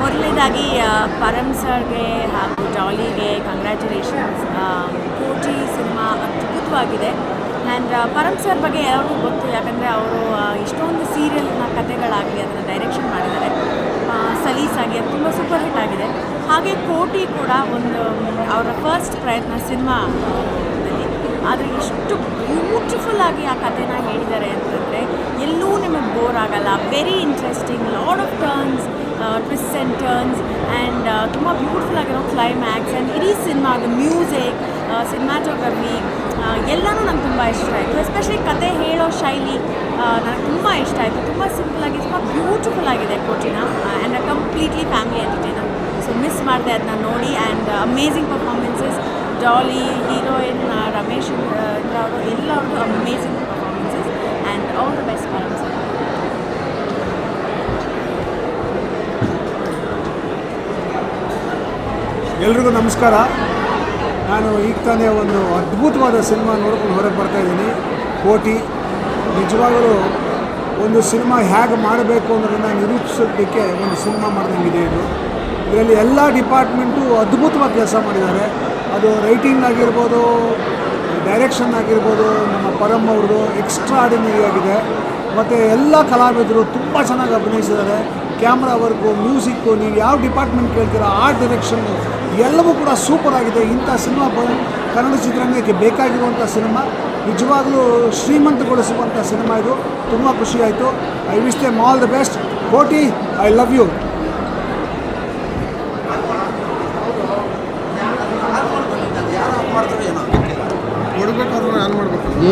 ಮೊದಲನೇದಾಗಿ ಪರಮ್ ಸರ್ಗೆ ಹಾಗೂ ಡಾಲಿಗೆ ಕಂಗ್ರ್ಯಾಚುಲೇಷನ್ಸ್. ಕೋಟಿ ಸಿನಿಮಾ ಅದ್ಭುತವಾಗಿದೆ. ಆ್ಯಂಡ್ ಪರಮ್ ಸರ್ ಬಗ್ಗೆ ಎಲ್ಲರಿಗೂ ಗೊತ್ತು, ಯಾಕಂದರೆ ಅವರು ಇಷ್ಟೊಂದು ಸೀರಿಯಲ್ನ ಕಥೆಗಳಾಗಲಿ ಅದನ್ನು ಡೈರೆಕ್ಷನ್ ಮಾಡಿದ್ದಾರೆ. ಸಲೀಸಾಗಿ ಅದು ತುಂಬ ಸೂಪರ್ ಹಿಟ್ ಆಗಿದೆ. ಹಾಗೆ ಕೋಟಿ ಕೂಡ ಒಂದು ಅವರ ಫಸ್ಟ್ ಪ್ರಯತ್ನ ಸಿನಿಮಾದಲ್ಲಿ, ಆದರೆ ಎಷ್ಟು ಬ್ಯೂಟಿಫುಲ್ಲಾಗಿ ಆ ಕಥೆನ ಹೇಳಿದ್ದಾರೆ ಅಂತಂದರೆ ಎಲ್ಲೂ ನಿಮಗೆ ಬೋರ್ ಆಗಲ್ಲ. Very interesting, lot of turns, twist and turns and ತುಂಬ ಬ್ಯೂಟಿಫುಲ್ ಆಗಿರೋ ಕ್ಲೈಮ್ಯಾಕ್ಸ್ ಆ್ಯಂಡ್ ಇಡೀ ಸಿನಿಮಾದ ಮ್ಯೂಸಿಕ್, ಸಿನಿಮಾಟೋಗ್ರಫಿ ಎಲ್ಲನೂ ನಂಗೆ ತುಂಬ ಇಷ್ಟ ಆಯಿತು. ಎಸ್ಪೆಷಲಿ ಕತೆ ಹೇಳೋ ಶೈಲಿ ನನಗೆ ತುಂಬ ಇಷ್ಟ ಆಯಿತು. ತುಂಬ ಸಿಂಪಲಾಗಿ ತುಂಬ ಬ್ಯೂಟಿಫುಲ್ ಆಗಿದೆ ಕೋಟಿನ and a completely family entertainer. So miss ಮಾಡಿದೆ ಅದನ್ನ ನೋಡಿ. And amazing performances, Daali, heroine Ramesh ಅವರು ಎಲ್ಲರದ್ದು amazing performances and all the best Param sir. ಎಲ್ರಿಗೂ ನಮಸ್ಕಾರ. ನಾನು ಈಗ ತಾನೇ ಒಂದು ಅದ್ಭುತವಾದ ಸಿನಿಮಾ ನೋಡ್ಕೊಂಡು ಹೊರಗೆ ಬರ್ತಾಯಿದ್ದೀನಿ, ಕೋಟಿ. ನಿಜವಾಗಲೂ ಒಂದು ಸಿನಿಮಾ ಹೇಗೆ ಮಾಡಬೇಕು ಅನ್ನೋದನ್ನು ನಿರೂಪಿಸೋದಕ್ಕೆ ಒಂದು ಸಿನಿಮಾ ಮಾಡ್ದಂಗಿದೆ ಇದು. ಇದರಲ್ಲಿ ಎಲ್ಲ ಡಿಪಾರ್ಟ್ಮೆಂಟು ಅದ್ಭುತವಾಗಿ ಕೆಲಸ ಮಾಡಿದ್ದಾರೆ. ಅದು ರೈಟಿಂಗ್ ಆಗಿರ್ಬೋದು, ಡೈರೆಕ್ಷನ್ ಆಗಿರ್ಬೋದು, ನಮ್ಮ ಪರಮ್ ಅವ್ರದ್ದು ಎಕ್ಸ್ಟ್ರಾ ಆರ್ಡಿನರಿ ಆಗಿದೆ. ಮತ್ತು ಎಲ್ಲ ಕಲಾವಿದರು ತುಂಬ ಚೆನ್ನಾಗಿ ಅಭಿನಯಿಸಿದ್ದಾರೆ. ಕ್ಯಾಮ್ರಾ ವರ್ಕು, ಮ್ಯೂಸಿಕ್ಕು, ನೀವು ಯಾವ ಡಿಪಾರ್ಟ್ಮೆಂಟ್ ಕೇಳ್ತೀರಾ, ಆರ್ಟ್ ಡೈರೆಕ್ಷನ್ನು ಎಲ್ಲವೂ ಕೂಡ ಸೂಪರ್ ಆಗಿದೆ. ಇಂಥ ಸಿನಿಮಾ ಕನ್ನಡ ಚಿತ್ರರಂಗಕ್ಕೆ ಬೇಕಾಗಿರುವಂಥ ಸಿನಿಮಾ, ನಿಜವಾಗಲೂ ಶ್ರೀಮಂತಗೊಳಿಸುವಂಥ ಸಿನಿಮಾ ಇದು. ತುಂಬ ಖುಷಿಯಾಯಿತು. I wish them all the best. ಕೋಟಿ, ಐ ಲವ್ ಯು.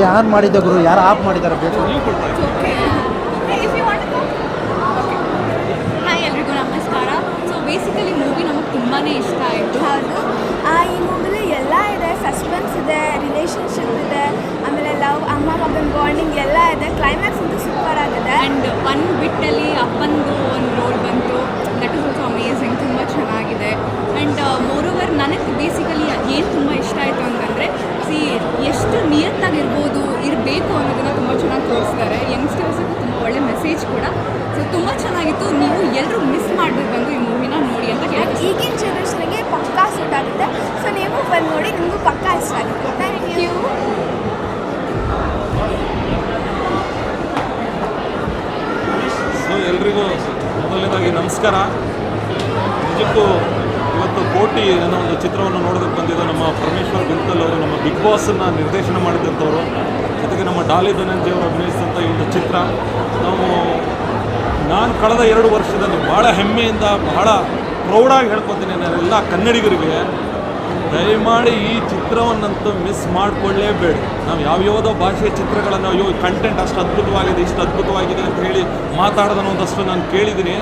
ಯಾರು ಮಾಡಿದ್ದ ಗುರು, ಯಾರು ಆಫ್ ಮಾಡಿದ್ದಾರೆ ಬೇಕು. ಹಾಯ್ ಎಲ್ರಿಗೂ ನಮಸ್ಕಾರ. ಸೊ ಬೇಸಿಕಲಿ ಮೂವಿ ನಮಗೆ ತುಂಬಾ ಇಷ್ಟ ಆಯಿತು. ಹೌದು, ಈ ಮೂವಿಲಿ ಎಲ್ಲ ಇದೆ. ಸಸ್ಪೆನ್ಸ್ ಇದೆ, ರಿಲೇಷನ್ಶಿಪ್ ಇದೆ, ಆಮೇಲೆ ಲವ್, ಅಮ್ಮ ಮಗನ ಬಾಂಡಿಂಗ್ ಎಲ್ಲ ಇದೆ. ಕ್ಲೈಮ್ಯಾಕ್ಸ್ ಅಂತೂ ಸೂಪರ್ ಆಗಿದೆ. ಆ್ಯಂಡ್ ಒನ್ ಬಿಟ್ಟಲ್ಲಿ ಅಪ್ಪಂದು ಒಂದು ರೋಲ್ ಬಂತು, ದಟ್ ಇಸ್ ಆಲ್ಸೋ ಅಮೇಝಿಂಗ್, ತುಂಬ ಚೆನ್ನಾಗಿದೆ. ಆ್ಯಂಡ್ ಮೋರೋವರ್ ನನಗೆ ಬೇಸಿಕಲಿ ಏನು ತುಂಬ ಇಷ್ಟ ಆಯಿತು ಅಂತಂದರೆ ಎಷ್ಟು ನಿಯತ್ತಾಗಿರ್ಬೋದು, ಇರಬೇಕು ಅನ್ನೋದನ್ನು ತುಂಬ ಚೆನ್ನಾಗಿ ತೋರಿಸ್ತಾರೆ. ಯಂಗ್ಸ್ಟರ್ಸಿಗೂ ತುಂಬ ಒಳ್ಳೆ ಮೆಸೇಜ್ ಕೂಡ. ಸೊ ತುಂಬ ಚೆನ್ನಾಗಿತ್ತು. ನೀವು ಎಲ್ಲರೂ ಮಿಸ್ ಮಾಡಬೇಕು ಬಂದು ಈ ಮೂವಿನ ನೋಡಿ ಅಂತ ಹೇಳ್ತೀನಿ. ಈಗಿನ ಜನ್ರೇಷನ್ಗೆ ಪಕ್ಕಾ ಸೂಟ್ ಆಗುತ್ತೆ. ಸೊ ನೀವು ಬಂದು ನೋಡಿ, ನಿಮಗೂ ಪಕ್ಕಾ ಇಷ್ಟ ಆಗುತ್ತೆ. Thank you. ಸೊ ಎಲ್ರಿಗೂ ಮೊದಲನೇದಾಗಿ ನಮಸ್ಕಾರ. ನಿಜಕ್ಕೂ ಇವತ್ತು ಕೋಟಿ ಅನ್ನೋ ಒಂದು ಚಿತ್ರವನ್ನು ನೋಡೋದಕ್ಕೆ ಬಂದಿದ್ದು ನಮ್ಮ ಪರಮೇಶ್ವರ್ ಗುಂತಲ್ ಅವರು, ನಮ್ಮ ಬಿಗ್ ಬಾಸನ್ನು ನಿರ್ದೇಶನ ಮಾಡಿದಂಥವ್ರು, ಜೊತೆಗೆ ನಮ್ಮ ಡಾಲಿ ಧನಂಜಯ ಅವರು ಅಭಿನಯಿಸಿದಂಥ ಈ ಒಂದು ಚಿತ್ರ ನಾನು ಕಳೆದ 2 ವರ್ಷದಲ್ಲಿ ಭಾಳ ಹೆಮ್ಮೆಯಿಂದ, ಬಹಳ ಪ್ರೌಡಾಗಿ ಹೇಳ್ಕೊತೀನಿ ನಾನೆಲ್ಲ ಕನ್ನಡಿಗರಿಗೆ, ದಯಮಾಡಿ ಈ ಚಿತ್ರವನ್ನಂತೂ ಮಿಸ್ ಮಾಡಿಕೊಳ್ಳೇಬೇಡಿ. ನಾವು ಯಾವ್ಯಾವುದೋ ಭಾಷೆಯ ಚಿತ್ರಗಳನ್ನು ಅಯ್ಯೋ ಕಂಟೆಂಟ್ ಅಷ್ಟು ಅದ್ಭುತವಾಗಿದೆ, ಇಷ್ಟು ಅದ್ಭುತವಾಗಿದೆ ಅಂತ ಹೇಳಿ ಮಾತಾಡೋದನ್ನೊಂದಷ್ಟು ನಾನು ಕೇಳಿದ್ದೀನಿ.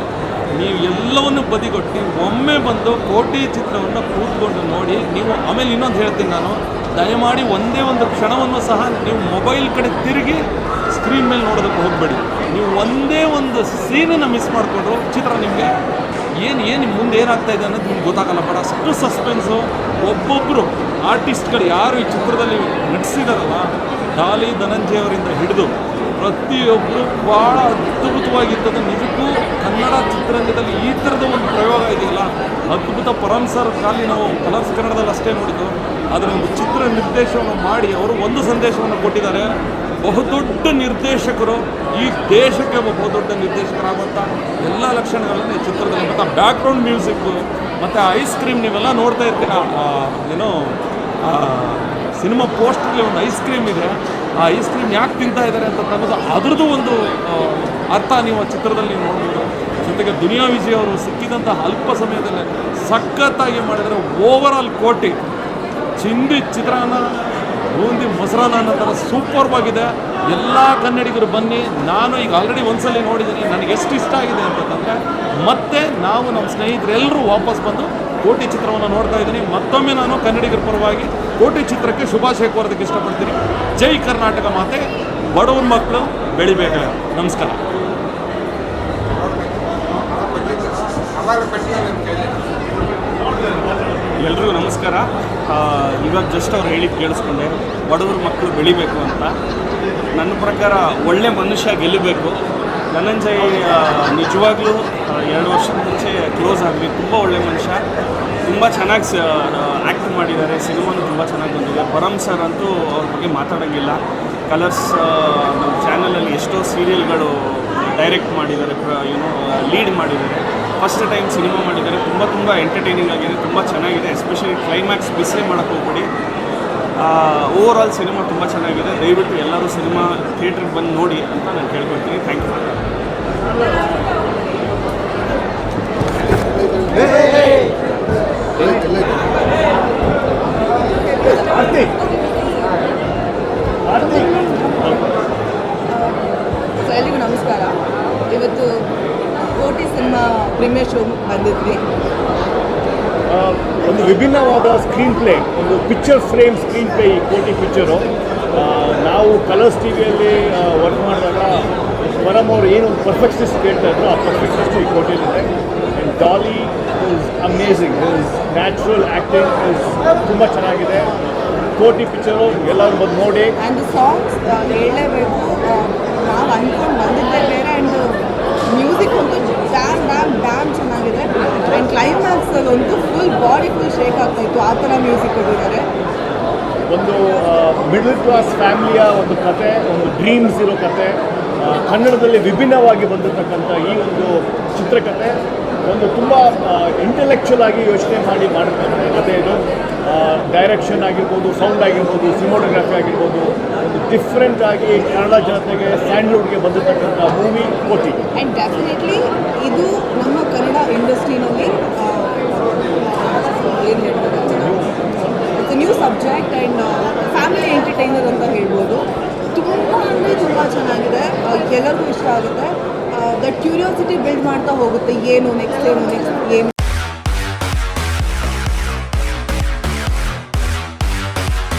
ನೀವು ಎಲ್ಲವನ್ನು ಬದಿಗೊಟ್ಟು ಒಮ್ಮೆ ಬಂದು ಕೋಟಿ ಚಿತ್ರವನ್ನು ಕೂತ್ಕೊಂಡು ನೋಡಿ. ನೀವು ಆಮೇಲೆ ಇನ್ನೊಂದು ಹೇಳ್ತೀನಿ ನಾನು, ದಯಮಾಡಿ ಒಂದೇ ಒಂದು ಕ್ಷಣವನ್ನು ಸಹ ನೀವು ಮೊಬೈಲ್ ಕಡೆ ತಿರುಗಿ ಸ್ಕ್ರೀನ್ ಮೇಲೆ ನೋಡೋದಕ್ಕೆ ಹೋಗಬೇಡಿ. ನೀವು ಒಂದೇ ಒಂದು ಸೀನನ್ನು ಮಿಸ್ ಮಾಡಿಕೊಂಡ್ರು ಚಿತ್ರ ನಿಮಗೆ ಏನು ಮುಂದೆ ಏನಾಗ್ತಾ ಇದೆ ಅನ್ನೋದು ನಿಮ್ಗೆ ಗೊತ್ತಾಗಲ್ಲ. ಬಟ್ ಅಷ್ಟು ಸಸ್ಪೆನ್ಸು. ಒಬ್ಬೊಬ್ಬರು ಆರ್ಟಿಸ್ಟ್ಗಳು ಯಾರು ಈ ಚಿತ್ರದಲ್ಲಿ ನಟಿಸಿದಾರಲ್ಲ, ಡಾಲಿ ಧನಂಜಯ ಅವರಿಂದ ಹಿಡಿದು ಪ್ರತಿಯೊಬ್ಬರು ಭಾಳ ಅದ್ಭುತವಾಗಿರ್ತದೆ. ನಿಜಕ್ಕೂ ಕನ್ನಡ ಚಿತ್ರರಂಗದಲ್ಲಿ ಈ ಥರದ ಒಂದು ಪ್ರಯೋಗ ಇದೆಯಲ್ಲ, ಅದ್ಭುತ. ಪರಮ್ ಸರ್ ಖಾಲಿ ನಾವು ಕಲರ್ಸ್ ಕನ್ನಡದಲ್ಲಿ ಅಷ್ಟೇ ನೋಡಿದ್ದು, ಅದರ ಒಂದು ಚಿತ್ರ ನಿರ್ದೇಶನವನ್ನು ಮಾಡಿ ಅವರು ಒಂದು ಸಂದೇಶವನ್ನು ಕೊಟ್ಟಿದ್ದಾರೆ. ಬಹುದೊಡ್ಡ ನಿರ್ದೇಶಕರು, ಈ ದೇಶಕ್ಕೆ ಬಹುದೊಡ್ಡ ನಿರ್ದೇಶಕರಾಗುವಂಥ ಎಲ್ಲ ಲಕ್ಷಣಗಳನ್ನು ಈ ಚಿತ್ರದಲ್ಲಿ, ಮತ್ತು ಬ್ಯಾಕ್ಗ್ರೌಂಡ್ ಮ್ಯೂಸಿಕ್ಕು ಮತ್ತು ಐಸ್ ಕ್ರೀಮ್ ನೀವೆಲ್ಲ ನೋಡ್ತಾ ಇರ್ತೀರ. ಏನೋ ಸಿನಿಮಾ ಪೋಸ್ಟಲ್ಲಿ ಒಂದು ಐಸ್ ಕ್ರೀಮ್ ಇದೆ. ಆ ಐಸ್ ಕ್ರೀಮ್ ಯಾಕೆ ತಿಂತಾ ಇದ್ದಾರೆ ಅಂತ ಅನ್ನೋದು ಅದರದ್ದು ಒಂದು ಅರ್ಥ ನೀವು ಆ ಚಿತ್ರದಲ್ಲಿ ನೀವು ನೋಡ್ಬೋದು. ಜೊತೆಗೆ ದುನಿಯಾ ವಿಜಯ್ ಅವರು ಸಿಕ್ಕಿದಂಥ ಅಲ್ಪ ಸಮಯದಲ್ಲೇ ಸಖತ್ತಾಗಿ ಮಾಡಿದರೆ. ಓವರಾಲ್ ಕೋಟಿ ಚಿಂದಿ ಚಿತ್ರಾನ್ನ, ಬೂಂದಿ ಮೊಸರನ್ನ ಅನ್ನೋ ಥರ ಸೂಪರ್ವಾಗಿದೆ. ಎಲ್ಲ ಕನ್ನಡಿಗರು ಬನ್ನಿ. ನಾನು ಈಗ ಆಲ್ರೆಡಿ ಒಂದ್ಸಲಿ ನೋಡಿದ್ದೀನಿ, ನನಗೆ ಎಷ್ಟು ಇಷ್ಟ ಆಗಿದೆ ಅಂತಂದರೆ ಮತ್ತೆ ನಾವು ನಮ್ಮ ಸ್ನೇಹಿತರೆಲ್ಲರೂ ವಾಪಸ್ ಬಂದು ಕೋಟಿ ಚಿತ್ರವನ್ನು ನೋಡ್ತಾ ಇದ್ದೀನಿ. ಮತ್ತೊಮ್ಮೆ ನಾನು ಕನ್ನಡಿಗರ ಪರವಾಗಿ ಕೋಟಿ ಚಿತ್ರಕ್ಕೆ ಶುಭಾಶಯ ಕೋರೋದಕ್ಕೆ ಇಷ್ಟಪಡ್ತೀನಿ. ಜೈ ಕರ್ನಾಟಕ ಮಾತೆ, ಬಡವ್ರ ಮಕ್ಕಳು ಬೆಳಿಬೇಕು. ನಮಸ್ಕಾರ. ಎಲ್ರಿಗೂ ನಮಸ್ಕಾರ. ಇವಾಗ ಜಸ್ಟ್ ಅವ್ರು ಹೇಳಿದ್ದು ಕೇಳಿಸ್ಕೊಂಡೆ, ಬಡವ್ರ ಮಕ್ಕಳು ಬೆಳಿಬೇಕು ಅಂತ. ನನ್ನ ಪ್ರಕಾರ ಒಳ್ಳೆ ಮನುಷ್ಯ ಗೆಲ್ಲಬೇಕು. ಧನಂಜಯ್ ನಿಜವಾಗ್ಲೂ 2 ವರ್ಷದ ಮುಂಚೆ ಕ್ಲೋಸ್ ಆದ್ವಿ. ತುಂಬ ಒಳ್ಳೆ ಮನುಷ್ಯ, ತುಂಬ ಚೆನ್ನಾಗಿ ಆ್ಯಕ್ಟ್ ಮಾಡಿದ್ದಾರೆ. ಸಿನಿಮಾನು ತುಂಬ ಚೆನ್ನಾಗಿ ಬಂದಿದೆ. ಪರಮ್ ಸರ್ ಅಂತೂ ಅವ್ರ ಬಗ್ಗೆ ಮಾತಾಡೋಂಗಿಲ್ಲ. ಕಲರ್ಸ್ ನಮ್ಮ ಚಾನಲಲ್ಲಿ ಎಷ್ಟೋ ಸೀರಿಯಲ್ಗಳು ಡೈರೆಕ್ಟ್ ಮಾಡಿದ್ದಾರೆ, ಲೀಡ್ ಮಾಡಿದ್ದಾರೆ. ಫಸ್ಟ್ ಟೈಮ್ ಸಿನಿಮಾ ಮಾಡಿದ್ದಾರೆ. ತುಂಬ ಎಂಟರ್ಟೈನಿಂಗ್ ಆಗಿದೆ, ತುಂಬ ಚೆನ್ನಾಗಿದೆ. ಎಸ್ಪೆಷಲಿ ಕ್ಲೈಮ್ಯಾಕ್ಸ್ ಬಿಸ್ಲೇ ಮಾಡೋಕ್ಕೆ ಹೋಗ್ಬೇಡಿ. ಓವರ್ ಆಲ್ ಸಿನಿಮಾ ತುಂಬ ಚೆನ್ನಾಗಿದೆ. ದಯವಿಟ್ಟು ಎಲ್ಲರೂ ಸಿನಿಮಾ ಥಿಯೇಟ್ರಿಗೆ ಬಂದು ನೋಡಿ ಅಂತ ನಾನು ಕೇಳ್ಕೊಳ್ತೀನಿ. Thank you. ಎಲ್ಲರಿಗೂ ನಮಸ್ಕಾರ. ಇವತ್ತು ಕೋಟಿ ಸಿನಿಮಾ ಪ್ರೀಮಿಯರ್ ಶೋ ಬಂದಿದ್ವಿ. ಒಂದು ವಿಭಿನ್ನವಾದ ಸ್ಕ್ರೀನ್ ಪ್ಲೇ, ಒಂದು ಪಿಕ್ಚರ್ ಫ್ರೇಮ್ ಸ್ಕ್ರೀನ್ ಪ್ಲೇ ಈ ಕೋಟಿ ಪಿಕ್ಚರು. ನಾವು ಕಲರ್ಸ್ ಟಿ ವಿಯಲ್ಲಿ ವರ್ಕ್ ಮಾಡಿದಾಗ ಪರಮ್ ಅವರು ಏನು ಒಂದು ಪರ್ಫೆಕ್ಷನಿಸ್ಟ್ ಕೇಳ್ತಾ ಇದ್ರು, ಆ ಪರ್ಫೆಕ್ಷನಿಸ್ಟ್ ಈ ಕೋಟಿಯಲ್ಲಿದೆ. And Daali is amazing. Is natural acting is ತುಂಬ ಚೆನ್ನಾಗಿದೆ. ಕೋಟಿ ಪಿಕ್ಚರು ಎಲ್ಲರೂ ಬಂದು ನೋಡಿ. ಆ್ಯಂಡ್ ಸಾಂಗ್ಸ್ ಹೇಳಲೇಬೇಕು, ನಾವು ಅಂದ್ಕೊಂಡು ಬಂದಿದ್ದೇ ಬೇರೆ. ಆ್ಯಂಡ್ ಮ್ಯೂಸಿಕ್ ಅಂತೂ ಡ್ಯಾಮ್ ಚೆನ್ನಾಗಿದೆ. ಆ್ಯಂಡ್ ಕ್ಲೈಮ್ಯಾಕ್ಸಲ್ಲಂತೂ ಫುಲ್ ಬಾಡಿ ಫುಲ್ ಶೇಕ್ ಆಗ್ತಾಯಿತ್ತು, ಆ ಥರ ಮ್ಯೂಸಿಕ್ ಕೊಟ್ಟಿದ್ದಾರೆ. ಒಂದು ಮಿಡಲ್ ಕ್ಲಾಸ್ ಫ್ಯಾಮಿಲಿಯ ಒಂದು ಕತೆ, ಒಂದು ಡ್ರೀಮ್ಸ್ ಇರೋ ಕತೆ, ಕನ್ನಡದಲ್ಲಿ ವಿಭಿನ್ನವಾಗಿ ಬಂದಿರತಕ್ಕಂಥ ಈ ಒಂದು ಚಿತ್ರಕಥೆ ಒಂದು ತುಂಬ ಇಂಟೆಲೆಕ್ಚುಯಲ್ ಆಗಿ ಯೋಚನೆ ಮಾಡಿರ್ತಕ್ಕಂಥ ಕತೆ ಇದು. ಡೈರೆಕ್ಷನ್ ಆಗಿರ್ಬೋದು, ಸೌಂಡ್ ಆಗಿರ್ಬೋದು, ಸಿನಿಮಾಟೋಗ್ರಫಿ ಆಗಿರ್ಬೋದು, ಒಂದು ಡಿಫ್ರೆಂಟ್ ಆಗಿ ಕನ್ನಡ ಜನತೆಗೆ ಸ್ಯಾಂಡ್ಲ್ವುಡ್ಗೆ ಬಂದಿರತಕ್ಕಂಥ ಮೂವಿ ಕೋಟಿ. ಆ್ಯಂಡ್ ಡೆಫಿನೆಟ್ಲಿ ಇದು ನಮ್ಮ ಕನ್ನಡ ಇಂಡಸ್ಟ್ರಿನಲ್ಲಿ ಏನು ಹೇಳ್ತಾರೆ, it's new subject and family entertainer ಅಂತ ಹೇಳ್ಬೋದು. ತುಂಬ ಅಂದರೆ ತುಂಬ ಚೆನ್ನಾಗಿದೆ, ಎಲ್ಲರಿಗೂ ಇಷ್ಟ ಆಗುತ್ತೆ. ದಟ್ ಕ್ಯೂರಿಯಾಸಿಟಿ ಬಿಲ್ಡ್ ಮಾಡ್ತಾ ಹೋಗುತ್ತೆ, ಏನು ನೆಕ್ಸ್ಟ್ ಏನು